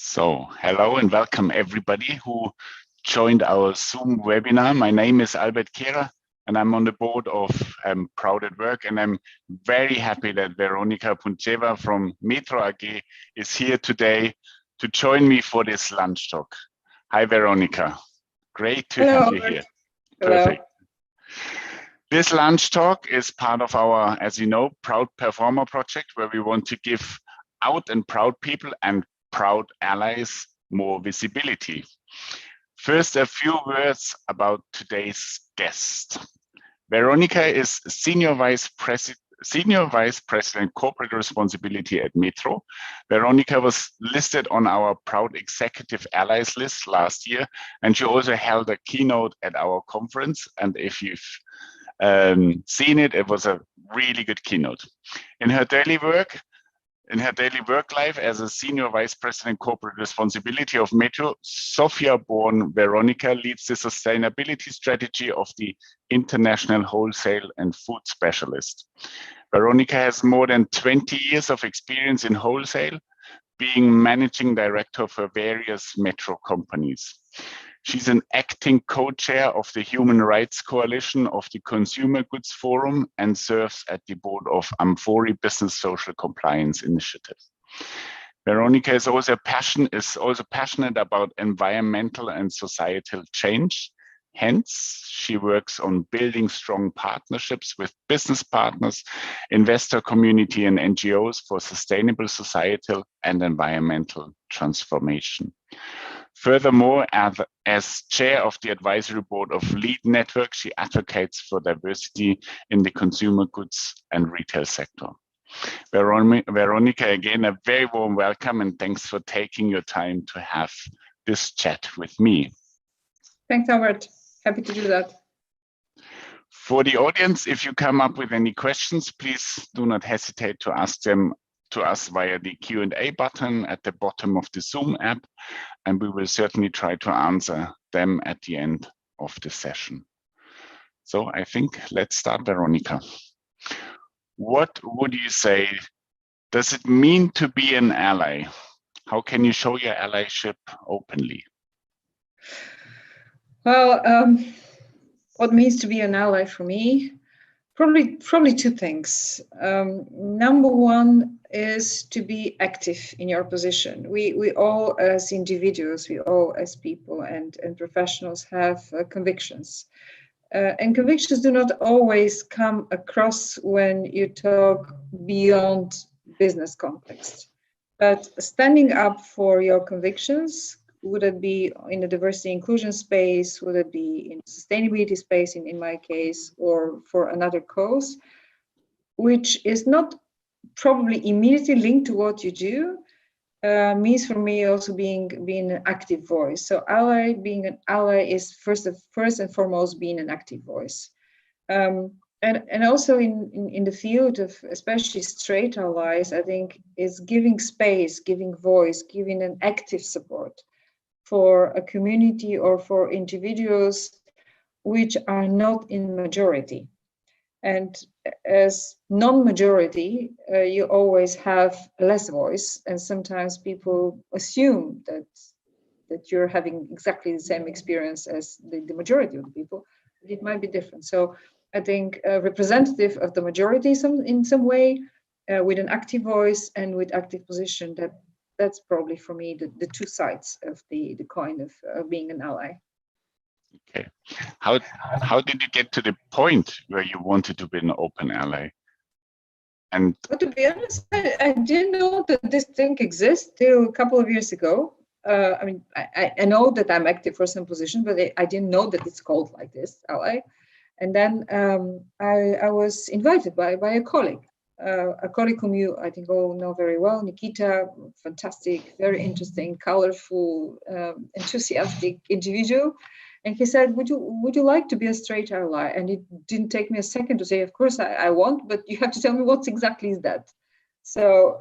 Hello and welcome everybody who joined our Zoom webinar. My name is Albert Kehrer and I'm on the board of PROUT at Work, and I'm very happy that Veronika Pountcheva from Metro AG is here today to join me for this lunch talk. Hi Veronika, great to have you here. Hello. Perfect. This lunch talk is part of our, as you know, PROUT Performer project, where we want to give out and proud people and proud allies more visibility. First, a few words about today's guest. Veronika is Senior Vice President Corporate Responsibility at Metro. Veronika was listed on our PROUT Executive Allies list last year, and she also held a keynote at our conference. And if you've seen it, it was a really good keynote. In her daily work life as a Senior Vice President Corporate Responsibility of Metro, Sofia-born Veronika leads the sustainability strategy of the International Wholesale and Food Specialist. Veronika has more than 20 years of experience in wholesale, being managing director for various Metro companies. She's an acting co-chair of the Human Rights Coalition of the Consumer Goods Forum and serves at the board of Amfori Business Social Compliance Initiative. Veronika is also passionate about environmental and societal change. Hence, she works on building strong partnerships with business partners, investor community, and NGOs for sustainable societal and environmental transformation. Furthermore, as chair of the advisory board of LEAD Network, she advocates for diversity in the consumer goods and retail sector. Veronika, again, a very warm welcome and thanks for taking your time to have this chat with me. Thanks, Albert. Happy to do that. For the audience, if you come up with any questions, please do not hesitate to ask them to us via the Q&A button at the bottom of the Zoom app, and we will certainly try to answer them at the end of the session. So I think let's start, Veronika. What would you say, does it mean to be an ally? How can you show your allyship openly? Well, what means to be an ally for me? Probably two things. Number one is to be active in your position. We all as individuals, we all as people and professionals have convictions. And convictions do not always come across when you talk beyond business context. But standing up for your convictions, would it be in the diversity inclusion space, would it be in sustainability space in my case, or for another cause, which is not probably immediately linked to what you do, means for me also being an active voice. So being an ally is first and foremost being an active voice. And also in the field of especially straight allies, I think is giving space, giving voice, giving an active support for a community or for individuals which are not in majority. And as non-majority, you always have less voice, and sometimes people assume that you're having exactly the same experience as the majority of the people. It might be different. So I think a representative of the majority in some way, with an active voice and with active position, that's probably for me the two sides of the coin of being an ally. Okay. How did you get to the point where you wanted to be an open ally? And but to be honest, I didn't know that this thing exists till a couple of years ago. I mean, I know that I'm active for some position, but I didn't know that it's called like this, ally. And then I was invited by a colleague whom you, I think, all know very well, Nikita, fantastic, very interesting, colorful, enthusiastic individual. And he said, would you like to be a straight ally? And it didn't take me a second to say, of course I want, but you have to tell me what exactly is that. So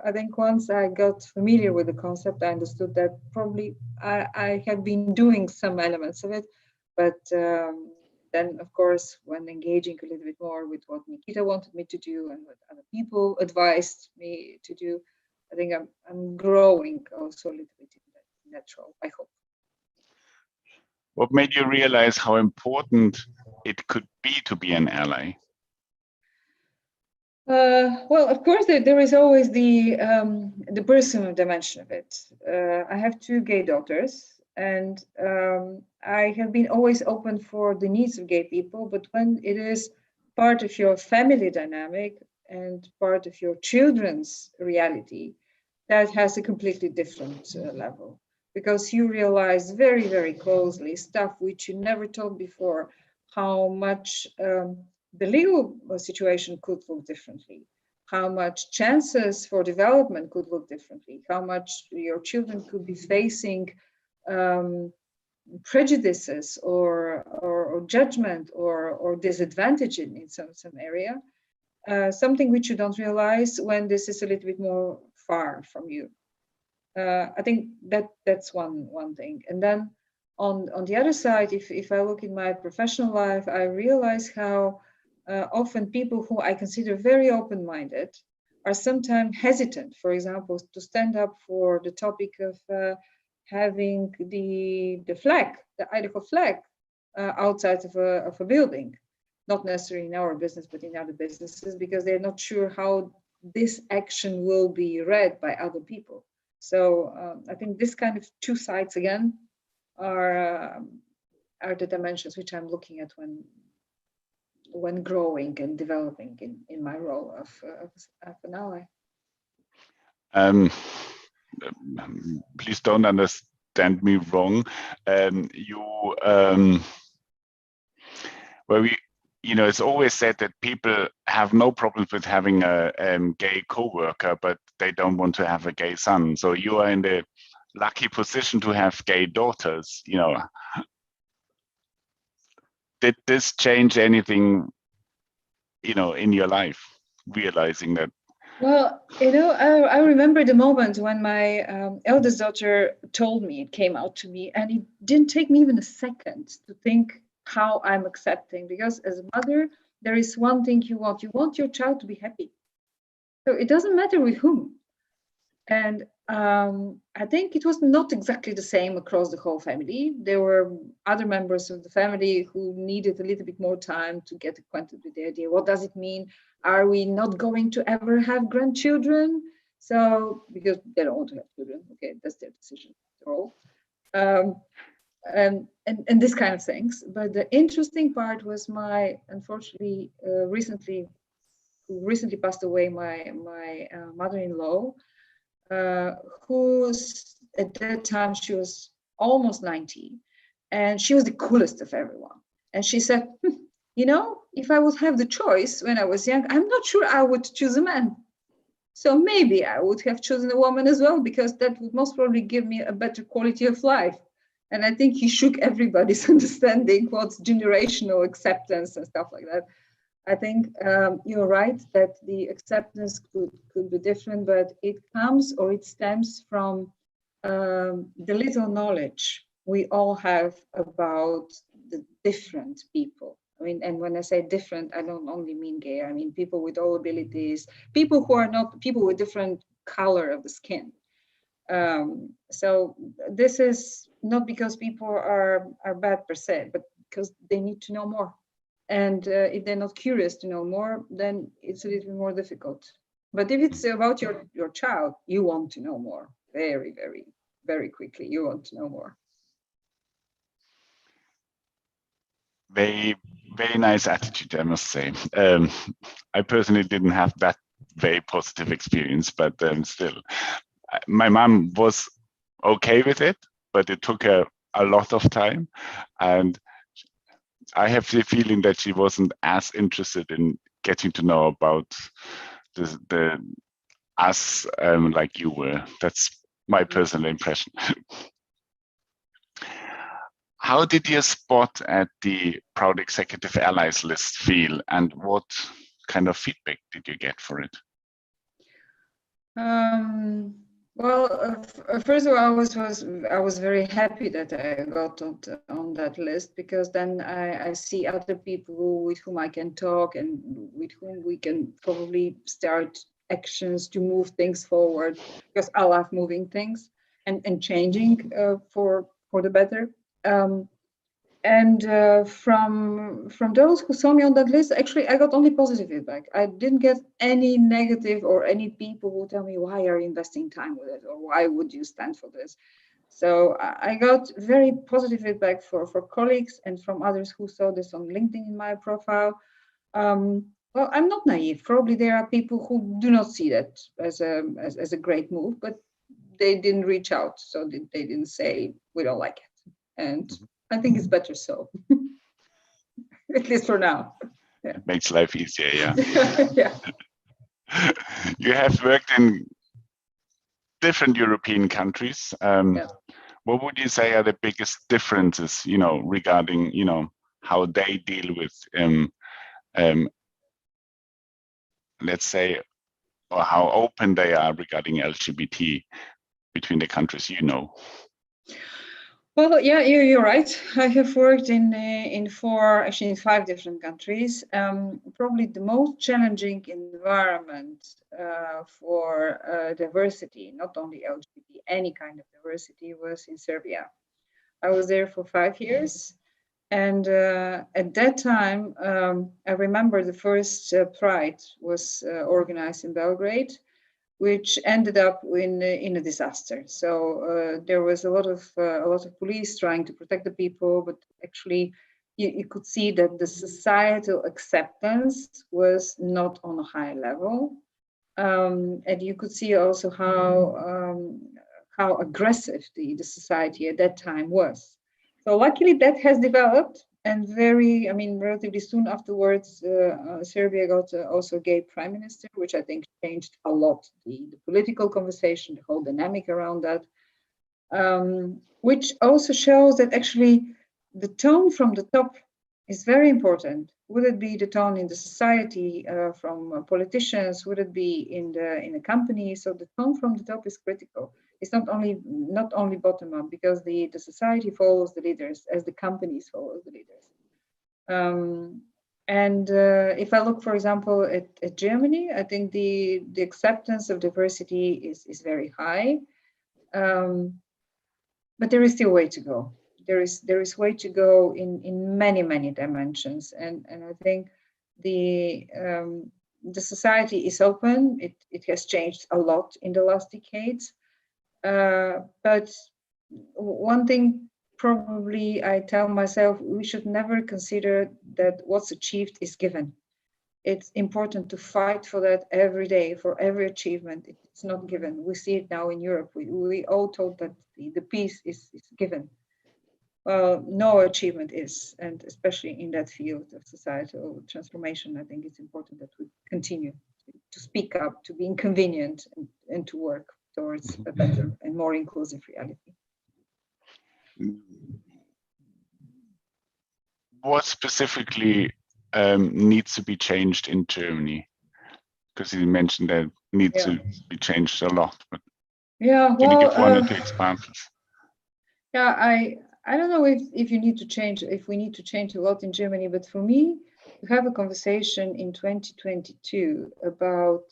I think once I got familiar with the concept, I understood that probably I had been doing some elements of it, but then, of course, when engaging a little bit more with what Nikita wanted me to do and what other people advised me to do, I think I'm growing also a little bit in that role, I hope. What made you realize how important it could be to be an ally? Well, of course, there is always the personal dimension of it. I have two gay daughters, and I have been always open for the needs of gay people. But when it is part of your family dynamic and part of your children's reality, that has a completely different level, because you realize very, very closely stuff which you never thought before, how much the legal situation could look differently, how much chances for development could look differently, how much your children could be facing prejudices or judgment or disadvantage in some area. Something which you don't realize when this is a little bit more far from you. I think that's one thing. And then on the other side, if I look in my professional life, I realize how often people who I consider very open-minded are sometimes hesitant, for example, to stand up for the topic of having the flag, the Idaho flag, outside of a building. Not necessarily in our business, but in other businesses, because they're not sure how this action will be read by other people. So I think this kind of two sides again are the dimensions which I'm looking at when growing and developing in my role of an ally. Please don't understand me wrong. It's always said that people have no problems with having a gay coworker, but they don't want to have a gay son. So you are in the lucky position to have gay daughters. Did this change anything, in your life, realizing that? Well, I remember the moment when my eldest daughter told me, it came out to me, and it didn't take me even a second to think how I'm accepting, because as a mother, there is one thing you want your child to be happy. So it doesn't matter with whom. And I think it was not exactly the same across the whole family. There were other members of the family who needed a little bit more time to get acquainted with the idea. What does it mean? Are we not going to ever have grandchildren? So, because they don't want to have children, okay, that's their decision after all. And this kind of things. But the interesting part was unfortunately, who recently passed away, my mother-in-law, who's at that time, she was almost 90, and she was the coolest of everyone. And she said, if I would have the choice when I was young, I'm not sure I would choose a man. So maybe I would have chosen a woman as well, because that would most probably give me a better quality of life. And I think he shook everybody's understanding what's generational acceptance and stuff like that. I think you're right that the acceptance could be different, but it comes or it stems from the little knowledge we all have about the different people. I mean, and when I say different, I don't only mean gay. I mean people with all abilities, people who are not people with different color of the skin. So this is not because people are bad per se, but because they need to know more. And if they're not curious to know more, then it's a little bit more difficult. But if it's about your child, you want to know more very, very, very quickly. You want to know more. Very, very nice attitude, I must say. I personally didn't have that very positive experience, but still, my mom was okay with it, but it took her a lot of time. And I have the feeling that she wasn't as interested in getting to know about the us like you were. That's my personal impression. How did your spot at the Proud Executive Allies list feel, and what kind of feedback did you get for it? Well, first of all, I was very happy that I got on that list, because then I see other people with whom I can talk and with whom we can probably start actions to move things forward, because I love moving things and changing for the better. And from those who saw me on that list, actually, I got only positive feedback. I didn't get any negative or any people who tell me, why are you investing time with it, or why would you stand for this? So I got very positive feedback for colleagues and from others who saw this on LinkedIn in my profile. Well, I'm not naive. Probably there are people who do not see that as a great move, but they didn't reach out. So they didn't say, we don't like it. And I think it's better so, at least for now. Yeah. It makes life easier, yeah. Yeah. You have worked in different European countries. What would you say are the biggest differences, regarding, how they deal with, let's say, or how open they are regarding LGBT between the countries, Well, yeah, you're right. I have worked in 5 different countries. Probably the most challenging environment for diversity, not only LGBT, any kind of diversity, was in Serbia. I was there for 5 years. And at that time, I remember the first PROUT was organized in Belgrade, which ended up in a disaster. So there was a lot of police trying to protect the people, but actually you could see that the societal acceptance was not on a high level, and you could see also how aggressive the society at that time was. So luckily that has developed, and relatively soon afterwards, Serbia got also a gay prime minister, which I think changed a lot the political conversation, the whole dynamic around that, which also shows that actually the tone from the top is very important. Would it be the tone in the society from politicians? Would it be in the company? So the tone from the top is critical. It's not only bottom up, because the society follows the leaders as the companies follow the leaders. And if I look, for example, at Germany, I think the acceptance of diversity is very high, but there is still way to go. There is way to go in many dimensions, and I think the society is open. It has changed a lot in the last decades. But one thing probably I tell myself, we should never consider that what's achieved is given. It's important to fight for that every day, for every achievement. It's not given. We see it now in Europe. We all thought that the peace is given. Well, no achievement is, and especially in that field of societal transformation, I think it's important that we continue to speak up, to be inconvenient, and to work towards a better and more inclusive reality. What specifically needs to be changed in Germany? Because you mentioned that needs to be changed a lot, but can you give one or two examples? Yeah, I don't know if we need to change a lot in Germany, but for me, to have a conversation in 2022 about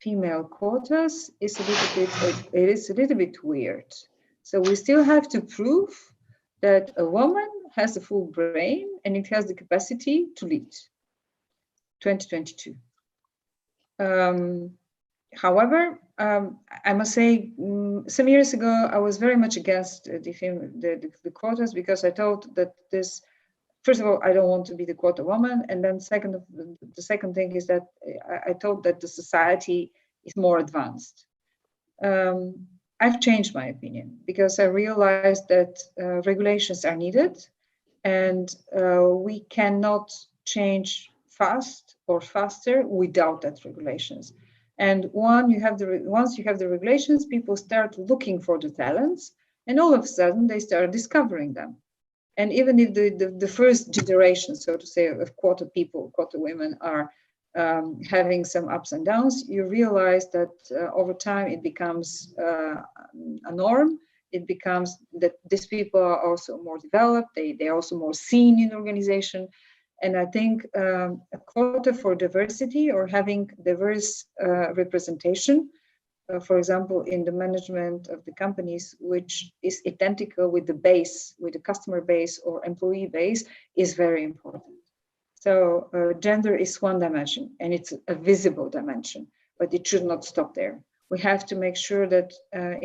female quotas is a little bit weird. So we still have to prove that a woman has a full brain and it has the capacity to lead. 2022. However, I must say, some years ago, I was very much against the quotas, because I thought that this, first of all, I don't want to be the quota woman. And then the second thing is that I thought that the society is more advanced. I've changed my opinion, because I realized that regulations are needed, and we cannot change fast or faster without that regulations. And once you have the regulations, people start looking for the talents, and all of a sudden they start discovering them. And even if the first generation, so to say, of quota women are having some ups and downs, you realize that over time it becomes a norm. It becomes that these people are also more developed. They are also more seen in the organization. And I think a quota for diversity or having diverse representation, for example, in the management of the companies, which is identical with the base, with the customer base or employee base, is very important. So gender is one dimension, and it's a visible dimension, but it should not stop there. We have to make sure that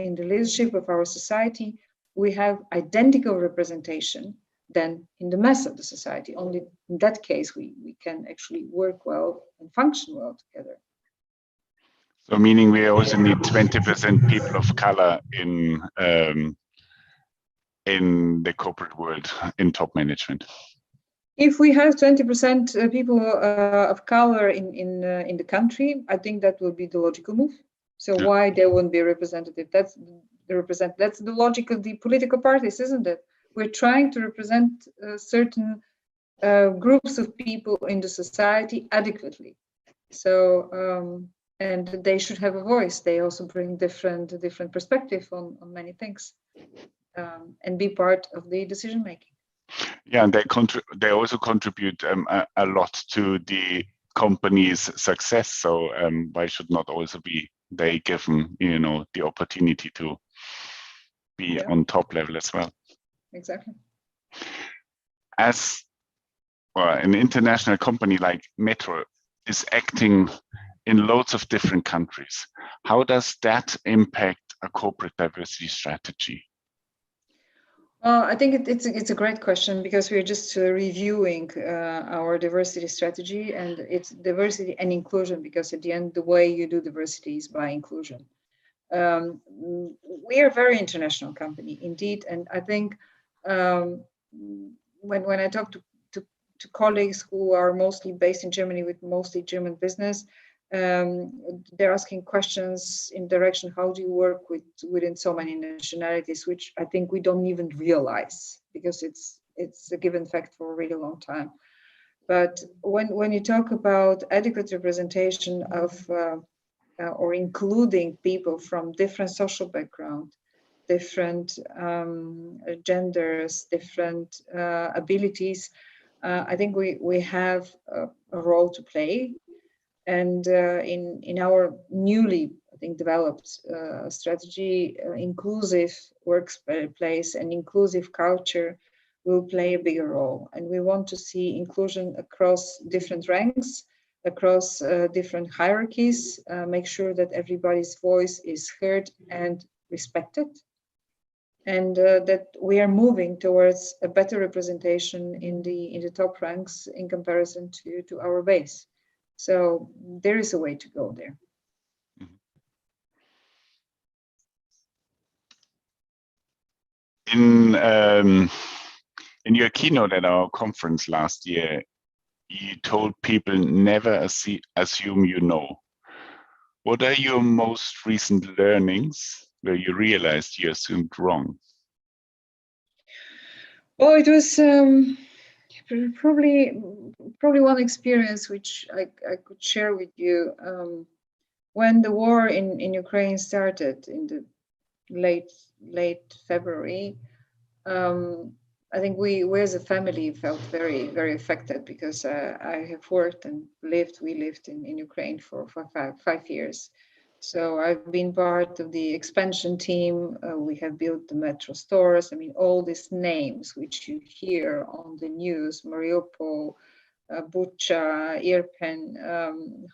in the leadership of our society, we have identical representation than in the mass of the society. Only in that case, we can actually work well and function well together. So meaning we also need 20% people of color in the corporate world, in top management. If we have 20% people of color in the country, I think that will be the logical move. So yeah. Why they won't be representative? That's the logic of the political parties, isn't it? We're trying to represent certain groups of people in the society adequately. So and they should have a voice. They also bring different perspective on many things, and be part of the decision making. Yeah, and they also contribute a lot to the company's success. So why should not also be they given, the opportunity to be on top level as well? Exactly. As an international company like Metro is acting in loads of different countries, how does that impact a corporate diversity strategy? Well, I think it's a great question, because we're just reviewing our diversity strategy, and it's diversity and inclusion, because at the end, the way you do diversity is by inclusion. We are a very international company indeed, and I think when I talk to colleagues who are mostly based in Germany with mostly German business, they're asking questions in direction, how do you work within so many nationalities, which I think we don't even realize, because it's a given fact for a really long time. But when you talk about adequate representation of or including people from different social background, different genders, different abilities, I think we have a role to play. And in our newly, I think, developed strategy, inclusive workplace and inclusive culture will play a bigger role. And we want to see inclusion across different ranks, across different hierarchies, make sure that everybody's voice is heard and respected. And that we are moving towards a better representation in the top ranks in comparison to our base. So there is a way to go there. In your keynote at our conference last year, you told people never assume you know. What are your most recent learnings where you realized you assumed wrong? Well, it was probably one experience which I could share with you. When the war in Ukraine started in the late February, I think we as a family felt very, very affected, because I have worked and we lived in Ukraine for 5 years. So I've been part of the expansion team. We have built the Metro stores. I mean, all these names which you hear on the news, Mariupol, Bucha, Irpin,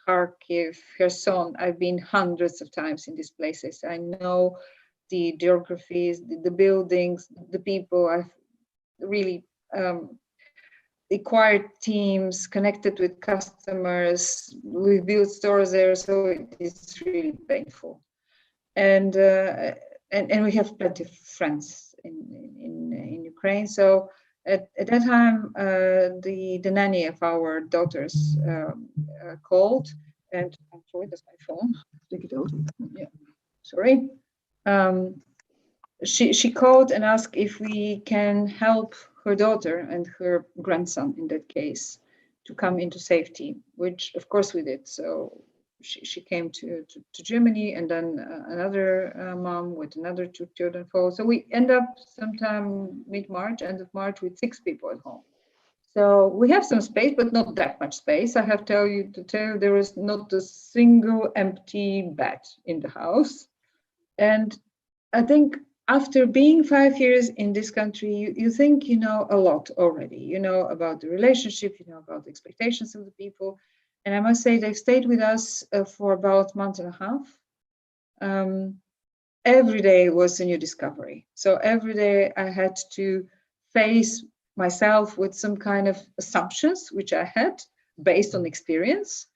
Kharkiv, Kherson. I've been hundreds of times in these places. I know the geographies, the buildings, the people. I've really acquired teams, connected with customers. We built stores there, so it's really painful. And we have plenty of friends in Ukraine. So at that time, the nanny of our daughters called, and I'm sorry, that's my phone. Take it out. Yeah, sorry. She called and asked if we can help her daughter and her grandson, in that case, to come into safety, which of course we did. So she came to Germany, and then another mom with another 2 children followed. So we end up sometime end of March with 6 people at home. So we have some space, but not that much space. I have to tell you, there is not a single empty bed in the house. And I think after being 5 years in this country, you think you know a lot already. You know about the relationship, you know about the expectations of the people. And I must say they've stayed with us for about a month and a half. Every day was a new discovery. So every day I had to face myself with some kind of assumptions, which I had based on experience,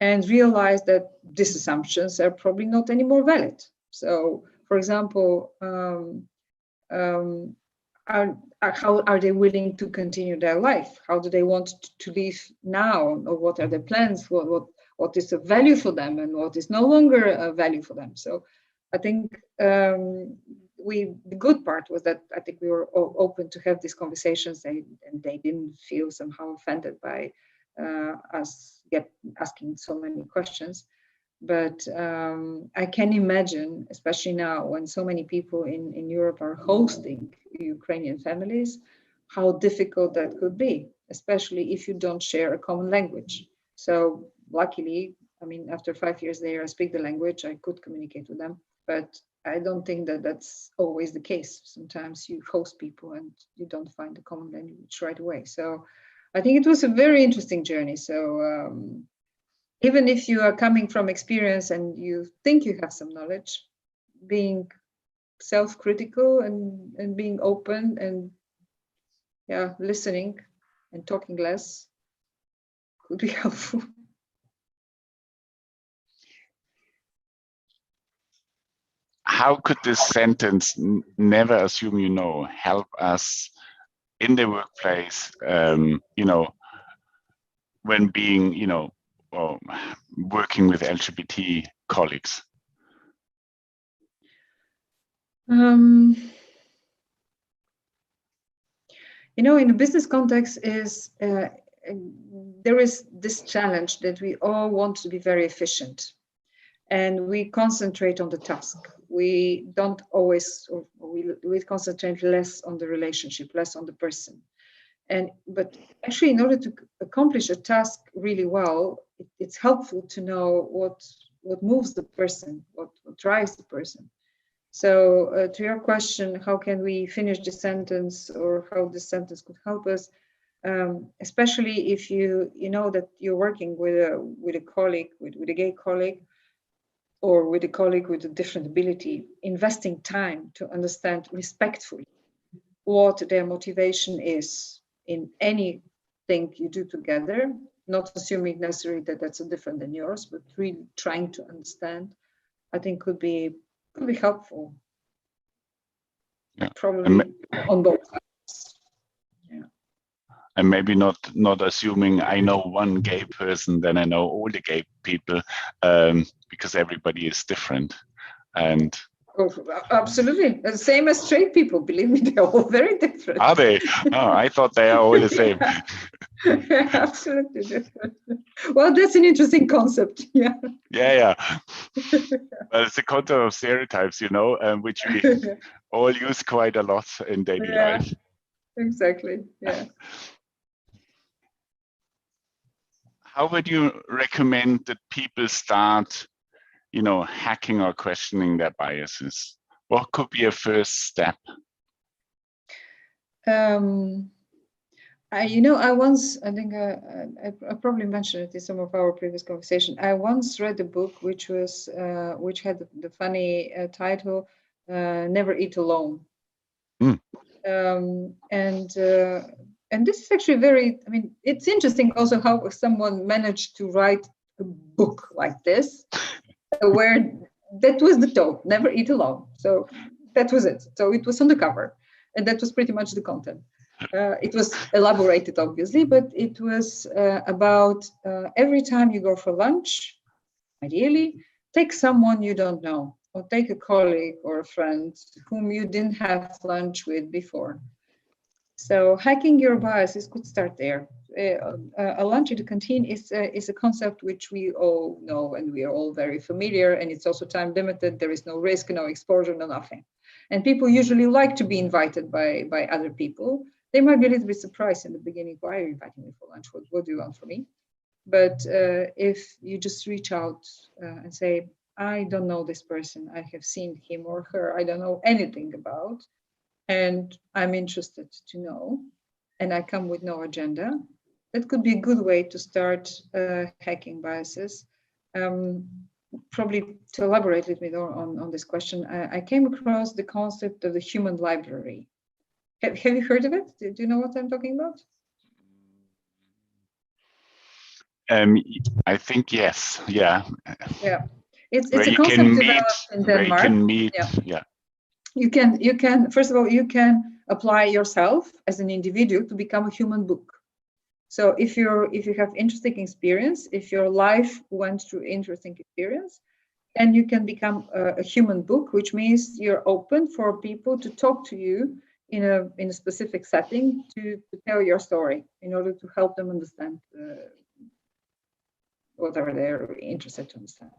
and realize that these assumptions are probably not anymore valid. So, for example, how are they willing to continue their life? How do they want to live now? Or what are their plans? What is of value for them, and what is no longer a value for them? So I think the good part was that I think we were all open to have these conversations, and they didn't feel somehow offended by us asking so many questions. But I can imagine, especially now when so many people in Europe are hosting Ukrainian families, how difficult that could be, especially if you don't share a common language. So luckily, I mean, after 5 years there, I speak the language, I could communicate with them, but I don't think that that's always the case. Sometimes you host people and you don't find a common language right away. So I think it was a very interesting journey. So even if you are coming from experience and you think you have some knowledge, being self-critical and being open and listening and talking less could be helpful. How could this sentence, never assume you know, help us in the workplace, when being, or working with LGBT colleagues? In a business context there is this challenge that we all want to be very efficient, and we concentrate on the task. We don't always, or we concentrate less on the relationship, less on the person. But actually, in order to accomplish a task really well, it's helpful to know what moves the person, what drives the person. So to your question, how can we finish the sentence, or how this sentence could help us, especially if you know that you're working with a colleague, with a gay colleague, or with a colleague with a different ability, investing time to understand respectfully what their motivation is in anything you do together, not assuming necessarily that that's different than yours, but really trying to understand, I think could be helpful. Yeah. Probably on both sides. Yeah. And maybe not assuming I know one gay person, then I know all the gay people, because everybody is different. And absolutely, the same as straight people. Believe me, they're all very different. Are they? Oh, I thought they are all the same. Yeah, absolutely different. Well, that's an interesting concept. Yeah. Yeah. Well, it's a concept of stereotypes, which we all use quite a lot in daily life. Exactly. Yeah. How would you recommend that people start, hacking or questioning their biases? What could be a first step? I think I probably mentioned it in some of our previous conversation. I once read a book which had the funny title, "Never Eat Alone." And this is actually it's interesting also how someone managed to write a book like this, where that was the title, "Never Eat Alone." So that was it. So it was on the cover, and that was pretty much the content. It was elaborated, obviously, but it was about every time you go for lunch, ideally, take someone you don't know, or take a colleague or a friend whom you didn't have lunch with before. So hacking your biases could start there. A lunch in the canteen is a concept which we all know, and we are all very familiar, and it's also time limited. There is no risk, no exposure, no nothing. And people usually like to be invited by other people. They might be a little bit surprised in the beginning. Why are you inviting me for lunch? What do you want from me? But if you just reach out and say, I don't know this person, I have seen him or her, I don't know anything about, and I'm interested to know, and I come with no agenda, that could be a good way to start hacking biases. Probably to elaborate a little bit on this question, I came across the concept of the human library. Have you heard of it? Do you know what I'm talking about? I think yes. Yeah. Yeah. It's Where a you concept can developed in where you Denmark. can meet. Yeah. Yeah. You can first of all, you can apply yourself as an individual to become a human book. So if you have interesting experience, if your life went through interesting experience, then you can become a human book, which means you're open for people to talk to you in a specific setting to tell your story in order to help them understand whatever they're interested to understand.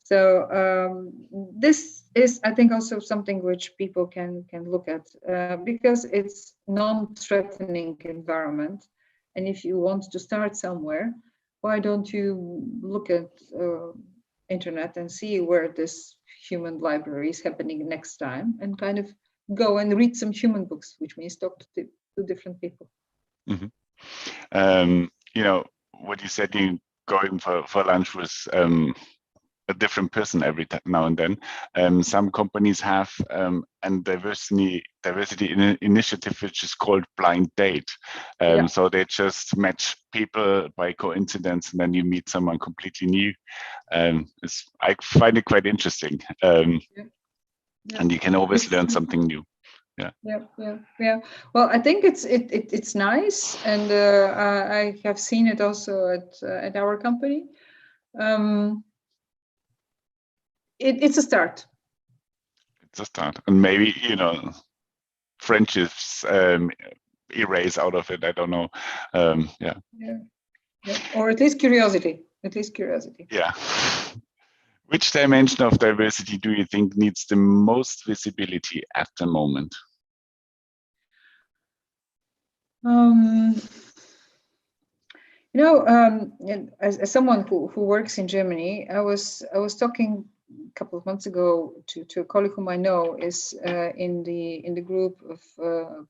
So this is, I think, also something which people can look at because it's non-threatening environment. And if you want to start somewhere, why don't you look at internet and see where this human library is happening next time, and kind of go and read some human books, which means talk to different people. Mm-hmm. You know what you said, you going for lunch with a different person every now and then. Some companies have a diversity initiative which is called blind date. So they just match people by coincidence, and then you meet someone completely new. I find it quite interesting, and you can always learn something new. Yeah. Well, I think it's nice, and I have seen it also at our company. It's a start. It's a start, and maybe friendships erase out of it. I don't know. Yeah. Or at least curiosity. Yeah. Which dimension of diversity do you think needs the most visibility at the moment? As someone who works in Germany, I was talking a couple of months ago to a colleague whom I know is in the group of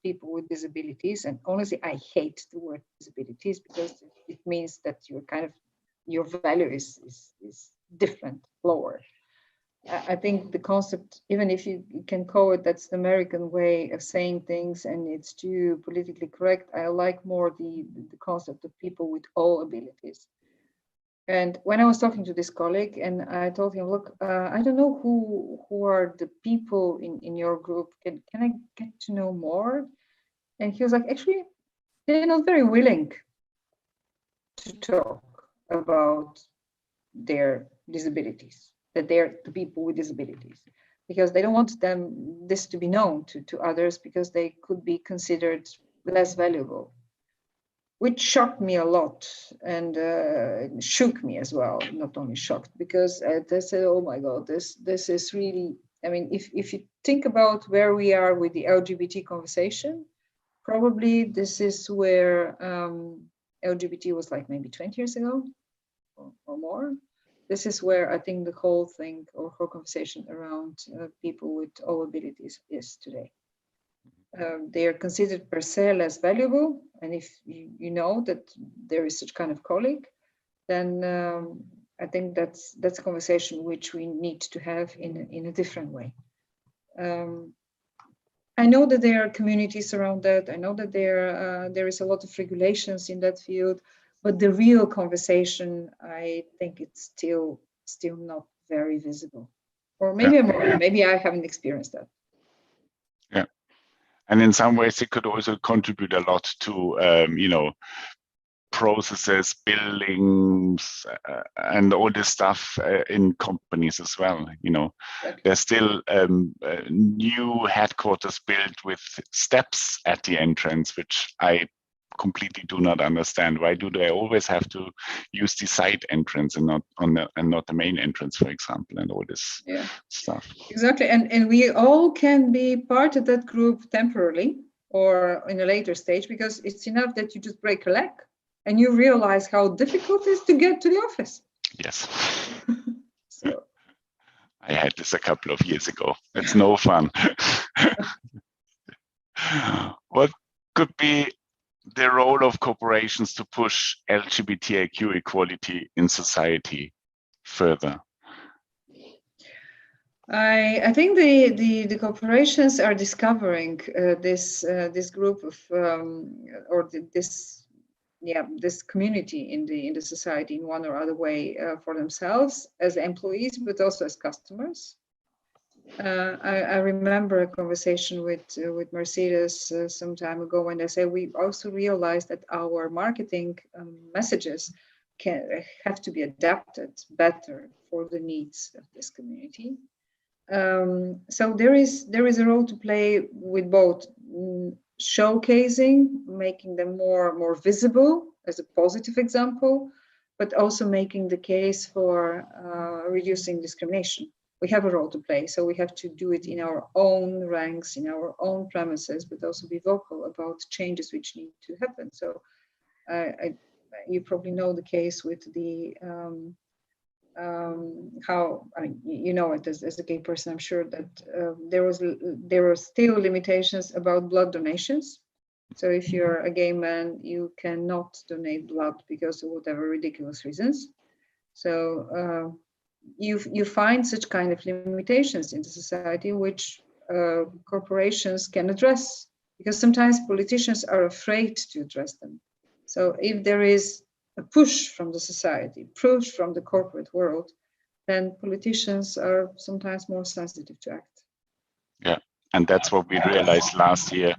people with disabilities. And honestly, I hate the word disabilities because it means that your value is different, lower. I think the concept, even if you can call it that's the American way of saying things and it's too politically correct, I like more the concept of people with all abilities. And when I was talking to this colleague and I told him, look, I don't know who are the people in your group. Can I get to know more? And he was like, actually, they're not very willing to talk about their disabilities, that they're the people with disabilities, because they don't want this to be known to others because they could be considered less valuable, which shocked me a lot and shook me as well, not only shocked, because they said, oh my God, this is really, I mean, if you think about where we are with the LGBT conversation, probably this is where LGBT was like maybe 20 years ago or more. This is where I think the whole thing or whole conversation around people with all abilities is today. They are considered per se less valuable, and if you know that there is such kind of colleague, then I think that's a conversation which we need to have in a different way. I know that there are communities around that. I know that there is a lot of regulations in that field. But the real conversation, I think it's still not very visible. Or maybe I'm wrong. Maybe I haven't experienced that. Yeah. And in some ways, it could also contribute a lot to, processes, buildings, and all this stuff in companies as well. Exactly. There's still new headquarters built with steps at the entrance, which I completely do not understand. Why do they always have to use the side entrance and not the main entrance, for example, and all this stuff? Exactly, and we all can be part of that group temporarily. or in a later stage, because it's enough that you just break a leg and you realize how difficult it is to get to the office. Yes. So I had this a couple of years ago. It's no fun. What could be the role of corporations to push LGBTIQ equality in society further? I think the corporations are discovering this group of this community in the society in one or other way for themselves as employees, but also as customers. I remember a conversation with Mercedes some time ago when they say we also realized that our marketing messages have to be adapted better for the needs of this community. So there is a role to play with both showcasing, making them more visible as a positive example, but also making the case for reducing discrimination. We have a role to play, so we have to do it in our own ranks, in our own premises, but also be vocal about changes which need to happen. So you probably know the case with the you know it as a gay person. I'm sure that there were still limitations about blood donations. So if you're a gay man, you cannot donate blood because of whatever ridiculous reasons. So you find such kind of limitations in the society which corporations can address, because sometimes politicians are afraid to address them. So if there is a push from the society, push from the corporate world, then politicians are sometimes more sensitive to act. Yeah, and that's what we realized last year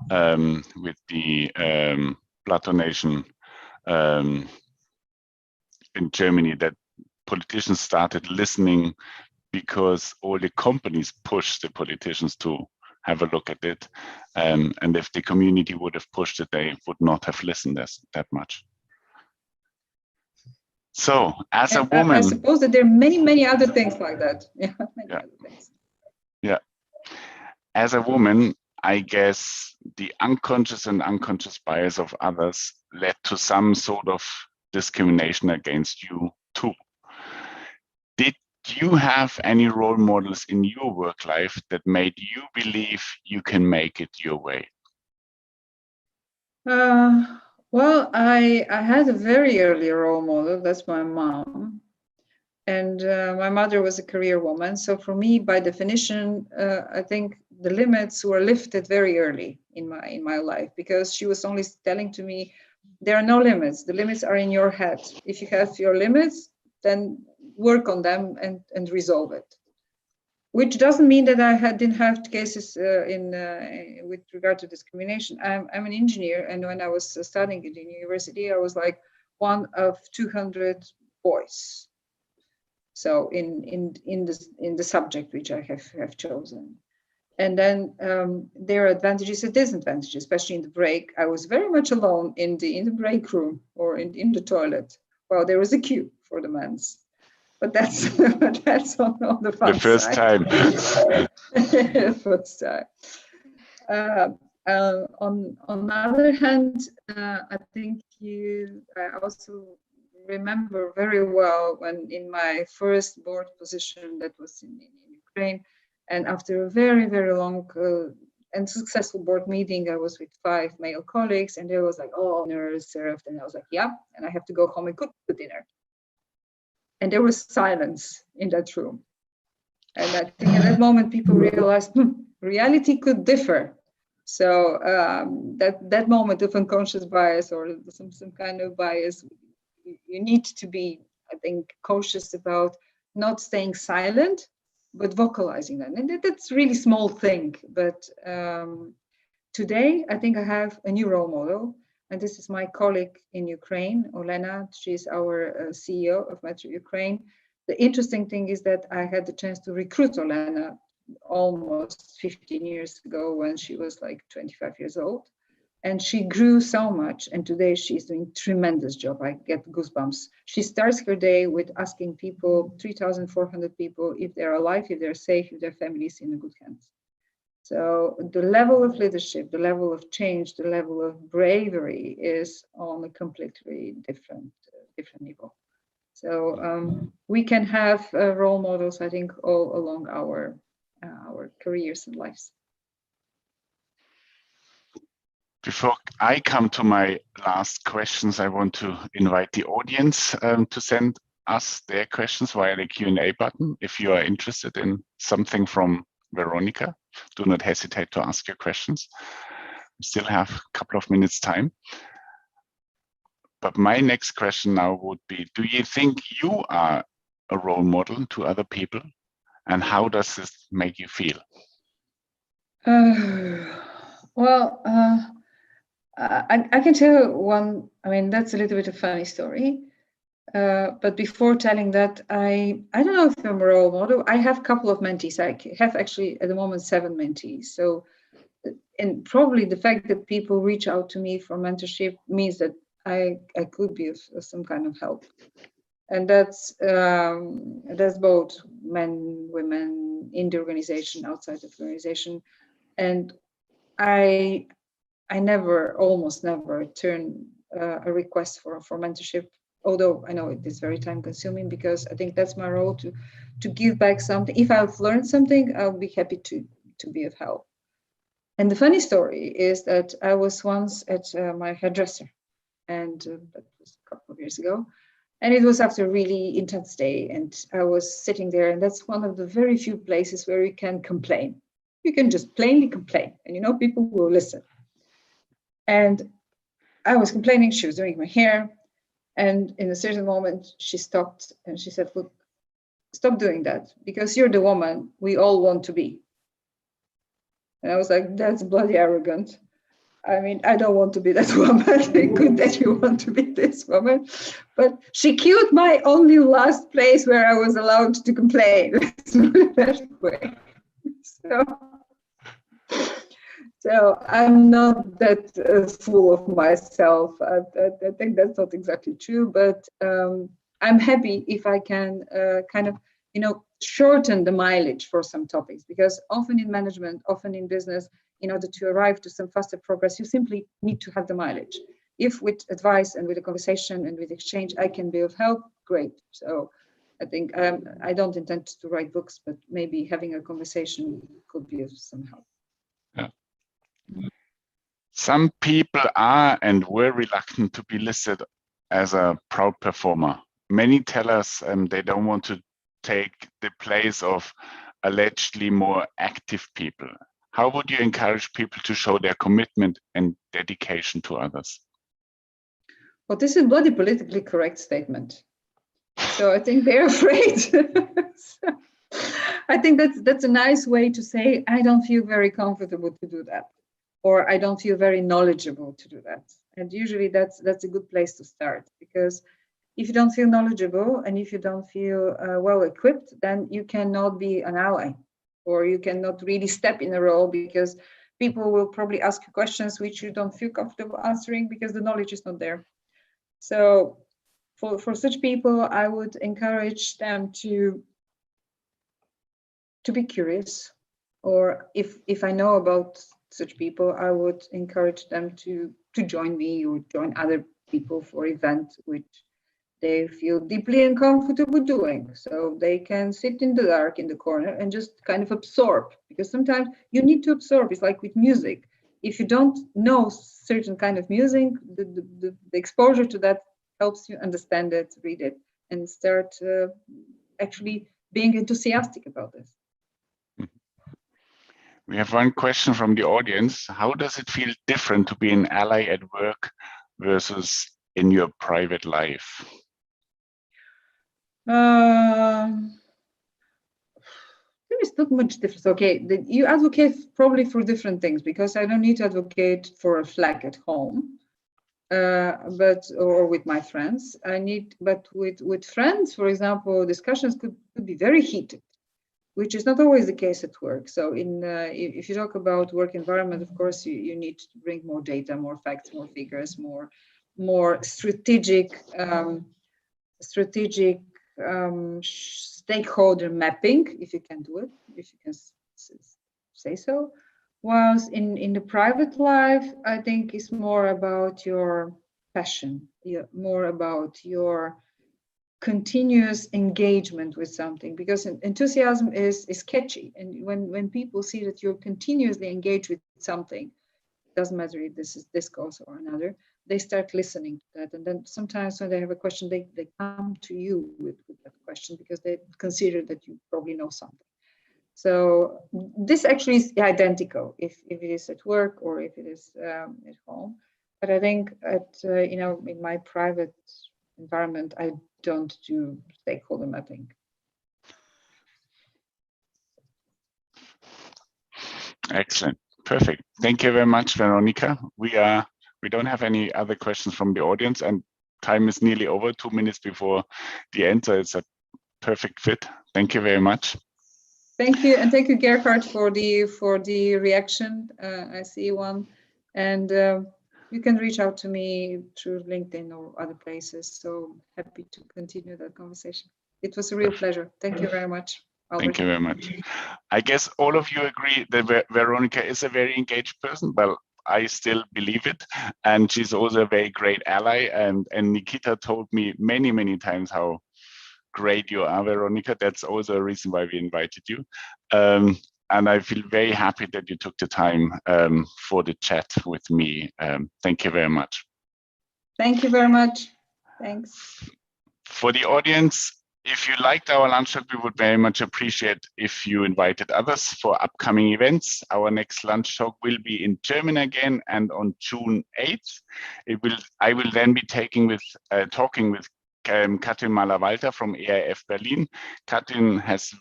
with the blood donation in Germany, that politicians started listening because all the companies pushed the politicians to have a look at it. And if the community would have pushed it, they would not have listened that much. So, as a woman, I suppose that there are many other things like that. Yeah, other things. Yeah. As a woman, I guess the unconscious and unconscious bias of others led to some sort of discrimination against you too. Did you have any role models in your work life that made you believe you can make it your way? Well, I had a very early role model. That's my mom. And my mother was a career woman. So for me, by definition, I think the limits were lifted very early in my life, because she was only telling to me, there are no limits. The limits are in your head. If you have your limits, then work on them and resolve it. Which doesn't mean that I didn't have cases with regard to discrimination. I'm an engineer, and when I was studying at the university, I was like one of 200 boys. So in the subject which I have chosen, and then there are advantages and disadvantages, especially in the break. I was very much alone in the break room or in the toilet. Well, there was a queue for the men's. But that's on the fun The first side. time. First time. On the other hand, I think I also remember very well when in my first board position that was in Ukraine, and after a very, very long and successful board meeting, I was with 5 male colleagues, and there was like, oh, dinner is served, and I was like, yeah, and I have to go home and cook the dinner. And there was silence in that room. And I think at that moment, people realized reality could differ. So that moment of unconscious bias or some kind of bias, you need to be, I think, cautious about not staying silent, but vocalizing that. And that's a really small thing. But today, I think I have a new role model. And this is my colleague in Ukraine, Olena. She's our CEO of Metro Ukraine. The interesting thing is that I had the chance to recruit Olena almost 15 years ago when she was like 25 years old. And she grew so much. And today she's doing a tremendous job. I get goosebumps. She starts her day with asking people, 3,400 people, if they're alive, if they're safe, if their families in good hands. So the level of leadership, the level of change, the level of bravery is on a completely different level. So we can have role models, I think, all along our careers and lives. Before I come to my last questions, I want to invite the audience to send us their questions via the Q&A button. If you are interested in something from Veronika, do not hesitate to ask your questions. We still have a couple of minutes time. But my next question now would be, do you think you are a role model to other people? And how does this make you feel? Well, I can tell one, I mean, that's a little bit of a funny story. But before telling that, I don't know if I'm a role model. I have a couple of mentees. I have actually at the moment 7 mentees. So, and probably the fact that people reach out to me for mentorship means that I could be of some kind of help. And that's both men, women, in the organization, outside of the organization. And I almost never turn a request for mentorship, although I know it is very time consuming, because I think that's my role to give back something. If I've learned something, I'll be happy to be of help. And the funny story is that I was once at my hairdresser, and that was a couple of years ago. And it was after a really intense day, and I was sitting there, and that's one of the very few places where you can complain. You can just plainly complain, and people will listen. And I was complaining, she was doing my hair, and in a certain moment she stopped and she said, "Look, stop doing that, because you're the woman we all want to be." And I was like, that's bloody arrogant. I mean, I don't want to be that woman. Good that you want to be this woman. But she killed my only last place where I was allowed to complain. That way. So I'm not that full of myself. I think that's not exactly true, but I'm happy if I can kind of, shorten the mileage for some topics, because often in management, often in business, in order to arrive to some faster progress, you simply need to have the mileage. If with advice and with a conversation and with exchange, I can be of help, great. So I think I don't intend to write books, but maybe having a conversation could be of some help. Yeah. Some people are and were reluctant to be listed as a proud performer. Many tell us they don't want to take the place of allegedly more active people. How would you encourage people to show their commitment and dedication to others? Well, this is a bloody politically correct statement. So I think they're afraid. So I think that's a nice way to say, I don't feel very comfortable to do that, or I don't feel very knowledgeable to do that. And usually that's a good place to start, because if you don't feel knowledgeable and if you don't feel well equipped, then you cannot be an ally, or you cannot really step in a role, because people will probably ask you questions which you don't feel comfortable answering because the knowledge is not there. So for such people, I would encourage them to be curious, or if I know about such people, I would encourage them to join me or join other people for events which they feel deeply uncomfortable doing. So they can sit in the dark in the corner and just kind of absorb, because sometimes you need to absorb. It's like with music. If you don't know certain kind of music, the exposure to that helps you understand it, read it, and start actually being enthusiastic about this. We have one question from the audience. How does it feel different to be an ally at work versus in your private life? There is not much difference. Okay, you advocate probably for different things, because I don't need to advocate for a flag at home, or with my friends. But with friends, for example, discussions could be very heated, which is not always the case at work. So if you talk about work environment, of course, you need to bring more data, more facts, more figures, more strategic stakeholder mapping, if you can do it, if you can say so. Whilst in the private life, I think it's more about your passion, more about your continuous engagement with something, because enthusiasm is catchy, and when people see that you're continuously engaged with something, it doesn't matter if this is this course or another, they start listening to that, and then sometimes when they have a question, they come to you with that question because they consider that you probably know something. So this actually is identical if it is at work or if it is at home. But I think in my private environment, I don't do stakeholder mapping. Excellent. Perfect. Thank you very much, Veronika. We don't have any other questions from the audience, and time is nearly over, 2 minutes before the end, so it's a perfect fit. Thank you very much. Thank you, and thank you, Gerhard, for the reaction. I see one, and you can reach out to me through LinkedIn or other places. So happy to continue that conversation. It was a real pleasure. Thank you very much, Albert. Thank you very much. I guess all of you agree that Veronika is a very engaged person. Well, I still believe it, and she's also a very great ally. And Nikita told me many, many times how great you are, Veronika. That's also a reason why we invited you. And I feel very happy that you took the time for the chat with me. Thank you very much. Thank you very much. Thanks. For the audience, if you liked our lunch talk, we would very much appreciate if you invited others for upcoming events. Our next lunch talk will be in German again, and on June 8th. I will then be talking with Katrin Mahler-Walter from EIF Berlin. Katrin has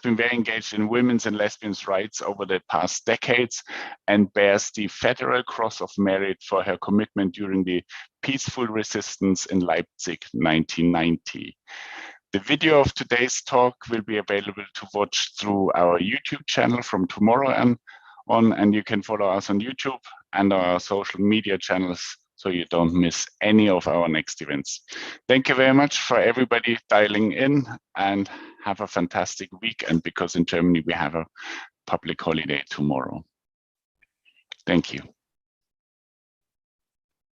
been very engaged in women's and lesbians' rights over the past decades and bears the Federal Cross of Merit for her commitment during the peaceful resistance in Leipzig 1990. The video of today's talk will be available to watch through our YouTube channel from tomorrow on, and you can follow us on YouTube and our social media channels so you don't miss any of our next events. Thank you very much for everybody dialing in, and have a fantastic week. And because in Germany we have a public holiday tomorrow. Thank you.